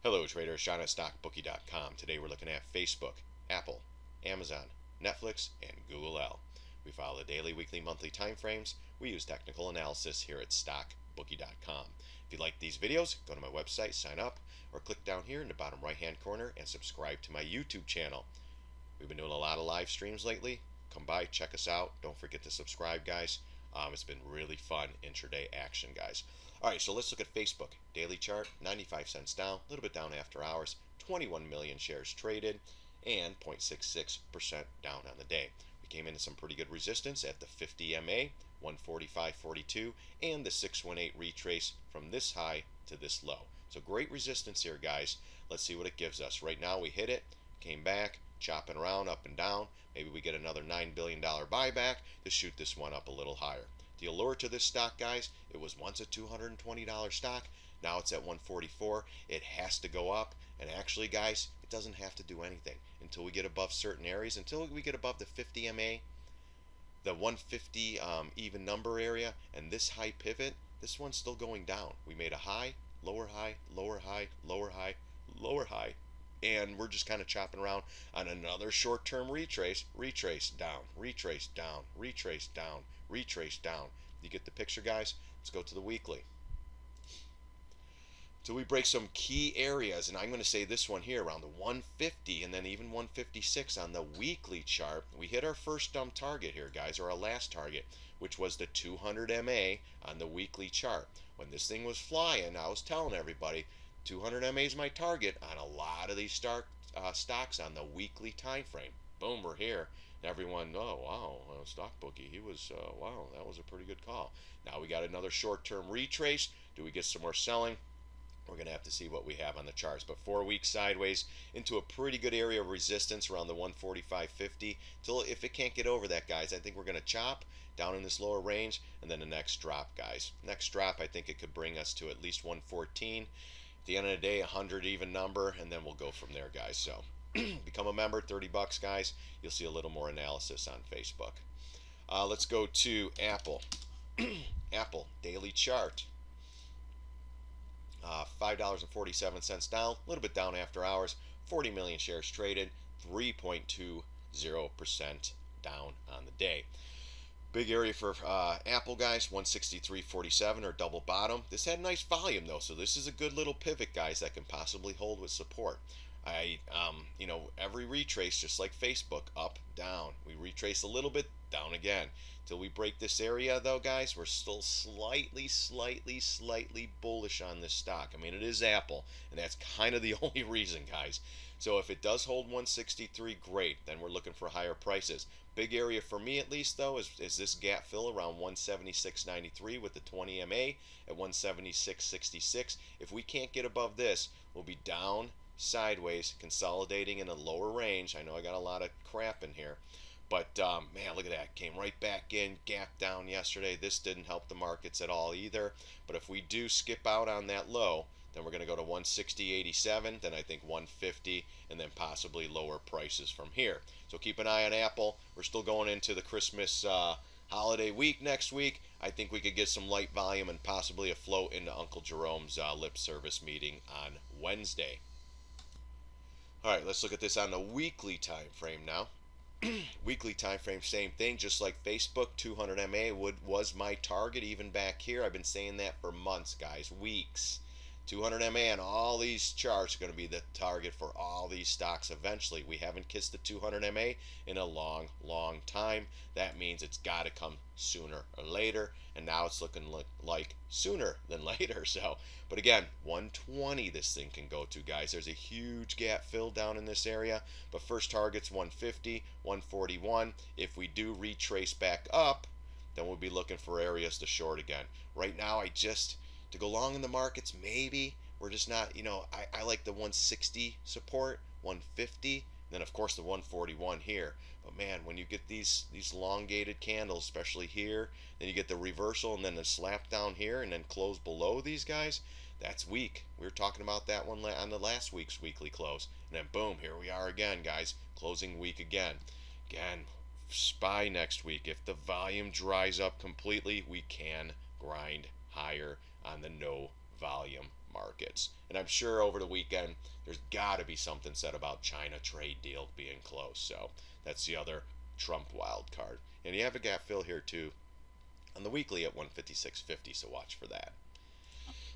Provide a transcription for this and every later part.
Hello traders, John at StockBookie.com. Today we're looking at Facebook, Apple, Amazon, Netflix, and Google. We follow the daily, weekly, monthly time frames. We use technical analysis here at StockBookie.com. If you like these videos, go to my website, sign up, or click down here in the bottom right hand corner and subscribe to my YouTube channel. We've been doing a lot of live streams lately. Come by, check us out. Don't forget to subscribe, guys. It's been really fun intraday action, guys. Alright, so let's look at Facebook. Daily chart, 95 cents down, a little bit down after hours, 21 million shares traded, and 0.66% down on the day. We came into some pretty good resistance at the 50 MA, 145.42, and the 618 retrace from this high to this low. So great resistance here, guys. Let's see what it gives us. Right now we hit it, came back, chopping around up and down. Maybe we get another $9 billion buyback to shoot this one up a little higher. The allure to this stock, guys, it was once a $220 stock. Now it's at $144. It has to go up. And actually, guys, it doesn't have to do anything until we get above certain areas. Until we get above the 50 MA, the 150 even number area, and this high pivot, this one's still going down. We made a high, lower high, lower high, lower high, lower high. And we're just kind of chopping around on another short-term retrace down, retrace down, retrace down, retrace down. You get the picture, guys? Let's go to the weekly. So we break some key areas, and I'm going to say this one here around the 150 and then even 156 on the weekly chart. We hit our first target here, guys, or our last target, which was the 200 MA on the weekly chart. When this thing was flying, I was telling everybody 200 MA is my target on a lot of these stocks on the weekly time frame. Boom, we're here. And everyone, oh wow, StockBookie, he was wow, that was a pretty good call. Now we got another short-term retrace. Do we get some more selling? We're going to have to see what we have on the charts. But 4 weeks sideways into a pretty good area of resistance around the 145.50. Till if it can't get over that, guys, I think we're going to chop down in this lower range, and then the next drop, guys. Next drop, I think it could bring us to at least 114. At the end of the day, 100 even number, and then we'll go from there, guys. So become a member, 30 bucks, guys. You'll see a little more analysis on Facebook. Let's go to Apple. Apple daily chart. $5.47 down, a little bit down after hours. 40 million shares traded, 3.20% down on the day. Big area for Apple, guys, 163.47 or double bottom. This had nice volume though, so this is a good little pivot, guys, that can possibly hold with support. Every retrace, just like Facebook, up, down. We retrace a little bit, down again. Till we break this area though, guys, we're still slightly bullish on this stock. I mean, it is Apple, and that's kind of the only reason, guys. So if it does hold 163, great. Then we're looking for higher prices. Big area for me, at least, though, is this gap fill around 176.93 with the 20 MA at 176.66. If we can't get above this, we'll be down, sideways, consolidating in a lower range. I know I got a lot of crap in here. But, man, look at that. Came right back in, gap down yesterday. This didn't help the markets at all either. But if we do skip out on that low, then we're going to go to 160.87, then I think 150, and then possibly lower prices from here. So keep an eye on Apple. We're still going into the Christmas holiday week next week. I think we could get some light volume and possibly a float into Uncle Jerome's lip service meeting on Wednesday. All right, let's look at this on the weekly time frame now. Weekly time frame, same thing, just like Facebook. 200 MA was my target even back here. I've been saying that for months, guys, weeks. 200 MA and all these charts are going to be the target for all these stocks eventually. We haven't kissed the 200 MA in a long time. That means it's got to come sooner or later, and now it's looking like sooner than later. So, but again, 120 this thing can go to, guys. There's a huge gap filled down in this area, but first target's 150, 141. If we do retrace back up, then we'll be looking for areas to short again. Right now, to go long in the markets, maybe. We're just not, I like the 160 support, 150, then of course the 141 here. But man, when you get these elongated candles, especially here, then you get the reversal and then the slap down here and then close below these guys, that's weak. We were talking about that one on the last week's weekly close. And then boom, here we are again, guys, closing week again. Again, SPY next week. If the volume dries up completely, we can grind higher on the no volume markets. And I'm sure over the weekend there's got to be something said about China trade deal being close. So that's the other Trump wild card. And you have a gap fill here too on the weekly at 156.50, so watch for that.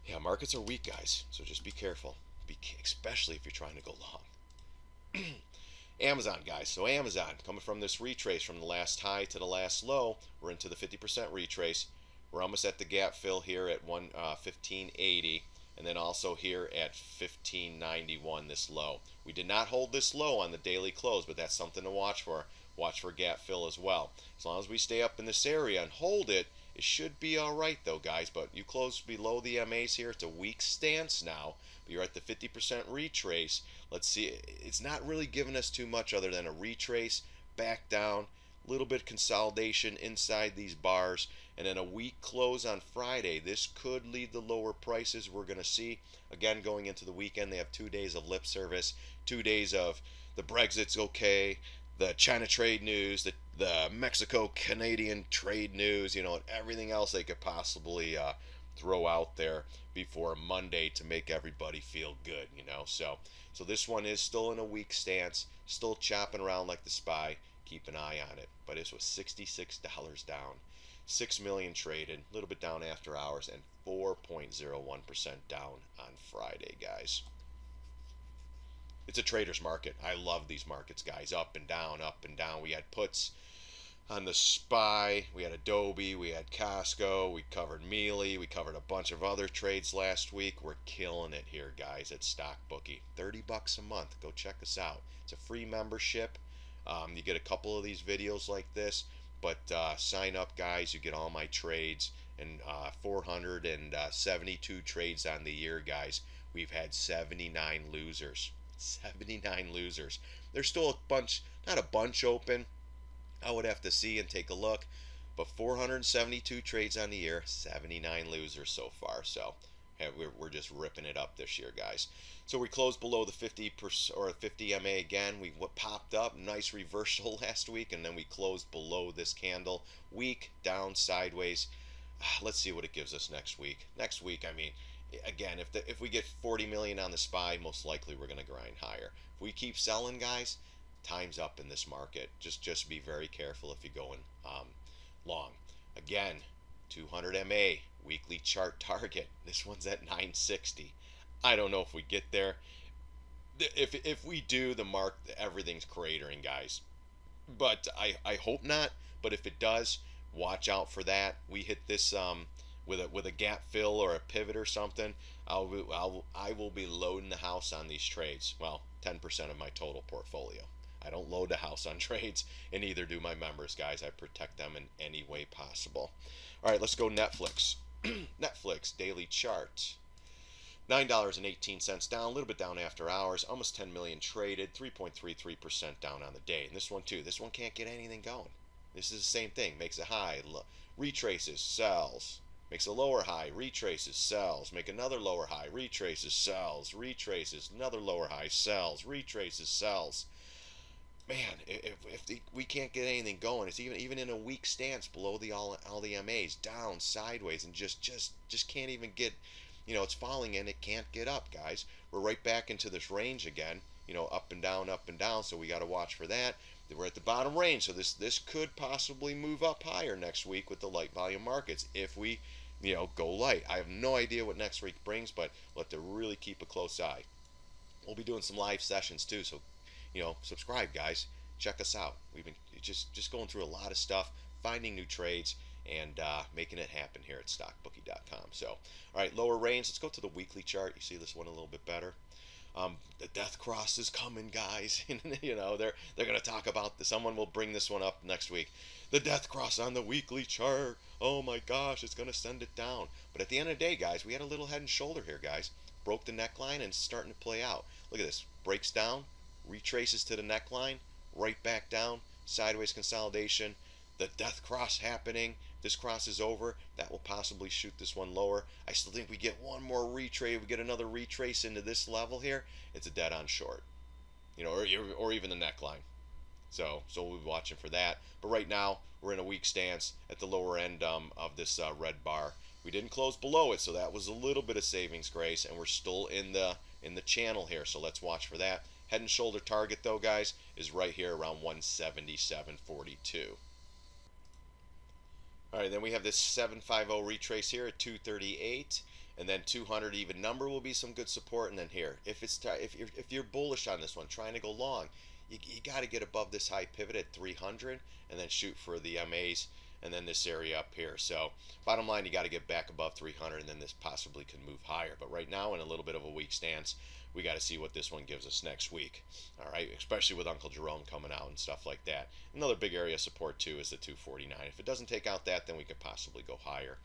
Yeah, markets are weak, guys, so just be careful, especially if you're trying to go long. Amazon, guys. So Amazon, coming from this retrace from the last high to the last low, we're into the 50% retrace. We're almost at the gap fill here at 1580, and then also here at 1591, this low. We did not hold this low on the daily close, but that's something to watch for. Watch for gap fill as well. As long as we stay up in this area and hold it, it should be all right though, guys. But you close below the MAs here. It's a weak stance now, but you're at the 50% retrace. Let's see. It's not really giving us too much other than a retrace, back down, a little bit consolidation inside these bars, and then a weak close on Friday. This could lead to lower prices we're going to see. Again, going into the weekend, they have 2 days of lip service, 2 days of the Brexit's okay, the China trade news, the Mexico-Canadian trade news, you know, and everything else they could possibly throw out there before Monday to make everybody feel good, you know. So this one is still in a weak stance, still chopping around like the SPY. Keep an eye on it. But this was $66 down, 6 million traded, a little bit down after hours, and 4.01% down on Friday, guys. It's a trader's market. I love these markets, guys. Up and down, up and down. We had puts on the SPY. We had Adobe. We had Costco. We covered Mealy. We covered a bunch of other trades last week. We're killing it here, guys, at StockBookie. $30 a month. Go check us out. It's a free membership. You get a couple of these videos like this, but sign up, guys. You get all my trades, and 472 trades on the year, guys. We've had 79 losers. 79 losers. There's still a bunch, not a bunch open. I would have to see and take a look, but 472 trades on the year, 79 losers so far. So hey, we're just ripping it up this year, guys. So we closed below the 50% or 50 MA again. We popped up, nice reversal last week, and then we closed below this candle. Weak, down, sideways. Let's see what it gives us next week. Next week, I mean, again, if we get 40 million on the SPY, most likely we're going to grind higher. If we keep selling, guys, time's up in this market. Just be very careful if you're going long. Again, 200 MA weekly chart target. This one's at 960. I don't know if we get there. If we do, everything's cratering, guys. But I hope not. But if it does, watch out for that. We hit this with a gap fill or a pivot or something, I will be loading the house on these trades. Well, 10% of my total portfolio. I don't load the house on trades, and neither do my members, guys. I protect them in any way possible. All right, let's go Netflix. Netflix daily chart. $9.18 down, a little bit down after hours, almost 10 million traded, 3.33% down on the day. And this one too, this one can't get anything going. This is the same thing, makes a high, retraces, sells, makes a lower high, retraces, sells, make another lower high, retraces, sells, retraces, another lower high, sells, retraces, sells. Man, if we can't get anything going, it's even in a weak stance below all the MAs, down, sideways, and just can't even get, you know, it's falling and it can't get up, guys. We're right back into this range again, you know, up and down, so we got to watch for that. We're at the bottom range, so this could possibly move up higher next week with the light volume markets if we, you know, go light. I have no idea what next week brings, but we'll have to really keep a close eye. We'll be doing some live sessions too, so, you know, subscribe, guys. Check us out. We've been just going through a lot of stuff, finding new trades, and making it happen here at StockBookie.com. So, all right, lower range. Let's go to the weekly chart. You see this one a little bit better. The death cross is coming, guys. You know, they're going to talk about this. Someone will bring this one up next week. The death cross on the weekly chart. Oh my gosh, it's going to send it down. But at the end of the day, guys, we had a little head and shoulder here, guys. Broke the neckline and it's starting to play out. Look at this. Breaks down, retraces to the neckline, right back down, sideways consolidation. The death cross happening. This cross is over. That will possibly shoot this one lower. I still think we get one more retrace. We get another retrace into this level here. It's a dead on short, you know, or even the neckline. So we'll be watching for that. But right now we're in a weak stance at the lower end of this red bar. We didn't close below it, so that was a little bit of savings grace, and we're still in the channel here. So let's watch for that. Head and shoulder target though, guys, is right here around 177.42. All right, then we have this 750 retrace here at 238, and then 200 even number will be some good support. And then here, if you're bullish on this one, trying to go long, you got to get above this high pivot at 300, and then shoot for the MAs, and then this area up here. So bottom line, you got to get back above 300, and then this possibly can move higher. But right now, in a little bit of a weak stance, we got to see what this one gives us next week. All right, especially with Uncle Jerome coming out and stuff like that. Another big area of support too is the 249. If it doesn't take out that, then we could possibly go higher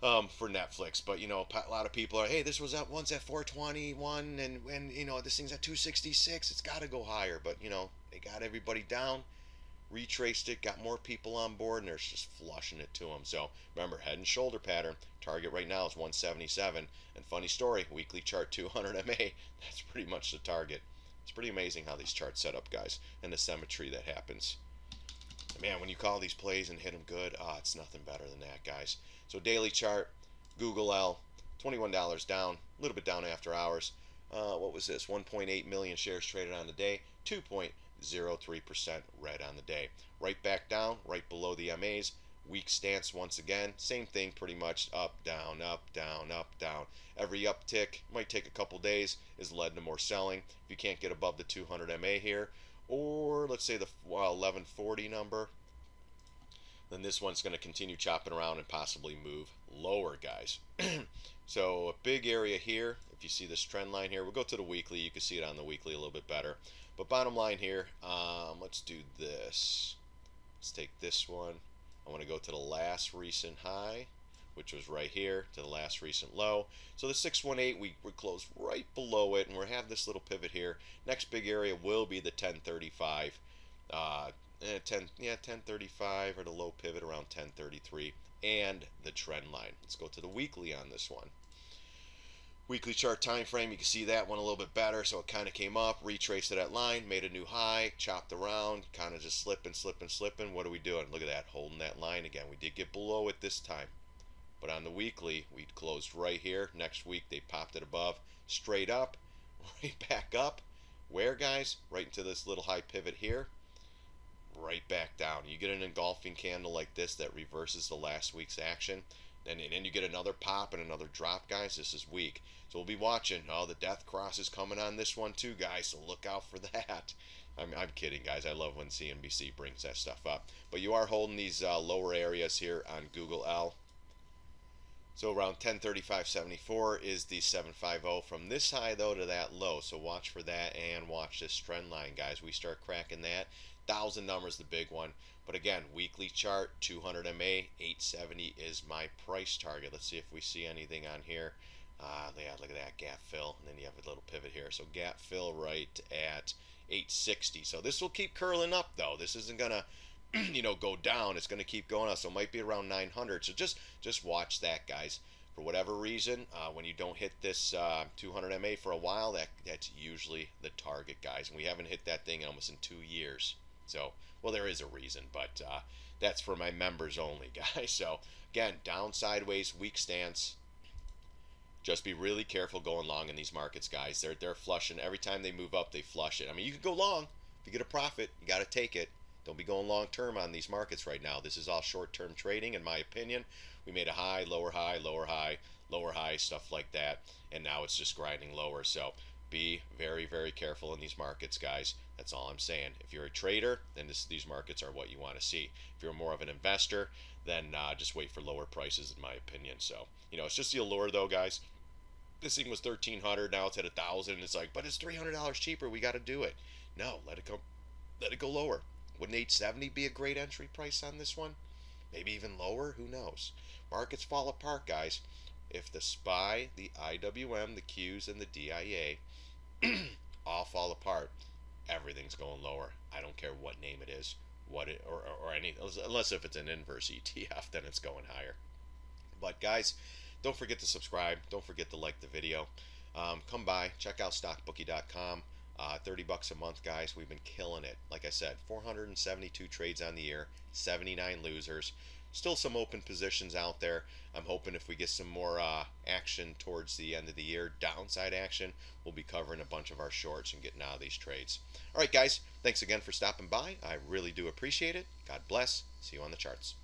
for Netflix. But you know, a lot of people are, hey, this was up once at 421, and you know, this thing's at 266. It's got to go higher. But you know, they got everybody down, retraced it, got more people on board, and they're just flushing it to them. So remember, head and shoulder pattern. Target right now is 177. And funny story, weekly chart 200 MA. That's pretty much the target. It's pretty amazing how these charts set up, guys, and the symmetry that happens. Man, when you call these plays and hit them good, it's nothing better than that, guys. So daily chart, Google L, $21 down, a little bit down after hours. What was this? 1.8 million shares traded on the day, 2.03% red on the day. Right back down, right below the MAs. Weak stance once again. Same thing pretty much. Up, down, up, down, up, down. Every uptick, might take a couple days, is led to more selling. If you can't get above the 200 MA here, or let's say the 1140 number, then this one's going to continue chopping around and possibly move lower, guys. So a big area here. If you see this trend line here, we'll go to the weekly. You can see it on the weekly a little bit better. But bottom line here, let's do this. Let's take this one. I want to go to the last recent high, which was right here, to the last recent low. So the 618, we're closed right below it, and we have this little pivot here. Next big area will be the 1035. 1035, or the low pivot around 1033, and the trend line. Let's go to the weekly on this one. Weekly chart time frame, you can see that one a little bit better. So it kind of came up, retraced to that line, made a new high, chopped around, kind of just slipping. What are we doing? Look at that, holding that line again. We did get below it this time, but on the weekly, we closed right here. Next week, they popped it above, straight up, right back up. Where, guys? Right into this little high pivot here, right back down. You get an engulfing candle like this that reverses the last week's action. And you get another pop and another drop, guys. This is weak. So we'll be watching. Oh, the death cross is coming on this one too, guys. So look out for that. I'm kidding, guys. I love when CNBC brings that stuff up. But you are holding these lower areas here on Google L. So around 1035.74 is the 750 from this high, though, to that low. So watch for that and watch this trend line, guys. We start cracking that. 1,000 numbers, the big one. But again, weekly chart, 200 MA, 870 is my price target. Let's see if we see anything on here. Yeah, look at that gap fill, and then you have a little pivot here. So gap fill right at 860. So this will keep curling up, though. This isn't gonna, go down. It's gonna keep going up. So it might be around 900. So just watch that, guys. For whatever reason, when you don't hit this 200 MA for a while, that's usually the target, guys. And we haven't hit that thing almost in 2 years. So, well, there is a reason, but that's for my members only, guys. So, again, down, sideways, weak stance. Just be really careful going long in these markets, guys. They're flushing. Every time they move up, they flush it. I mean, you can go long. If you get a profit, you got to take it. Don't be going long term on these markets right now. This is all short-term trading, in my opinion. We made a high, lower high, lower high, lower high, stuff like that. And now it's just grinding lower. So, be very, very careful in these markets, guys. That's all I'm saying. If you're a trader, then these markets are what you want to see. If you're more of an investor, then just wait for lower prices, in my opinion. So, it's just the allure, though, guys. This thing was $1,300, now it's at $1,000. It's like, but it's $300 cheaper. We got to do it. No, let it go lower. Wouldn't 870 be a great entry price on this one? Maybe even lower. Who knows? Markets fall apart, guys. If the SPY, the IWM, the Qs, and the DIA all fall apart, everything's going lower. I don't care what name it is, or any, unless if it's an inverse ETF, then it's going higher. But guys, don't forget to subscribe. Don't forget to like the video. Come by, check out StockBookie.com. 30 bucks a month, guys. We've been killing it. Like I said, 472 trades on the year, 79 losers. still some open positions out there. I'm hoping if we get some more action towards the end of the year, downside action, we'll be covering a bunch of our shorts and getting out of these trades. All right, guys, thanks again for stopping by. I really do appreciate it. God bless. See you on the charts.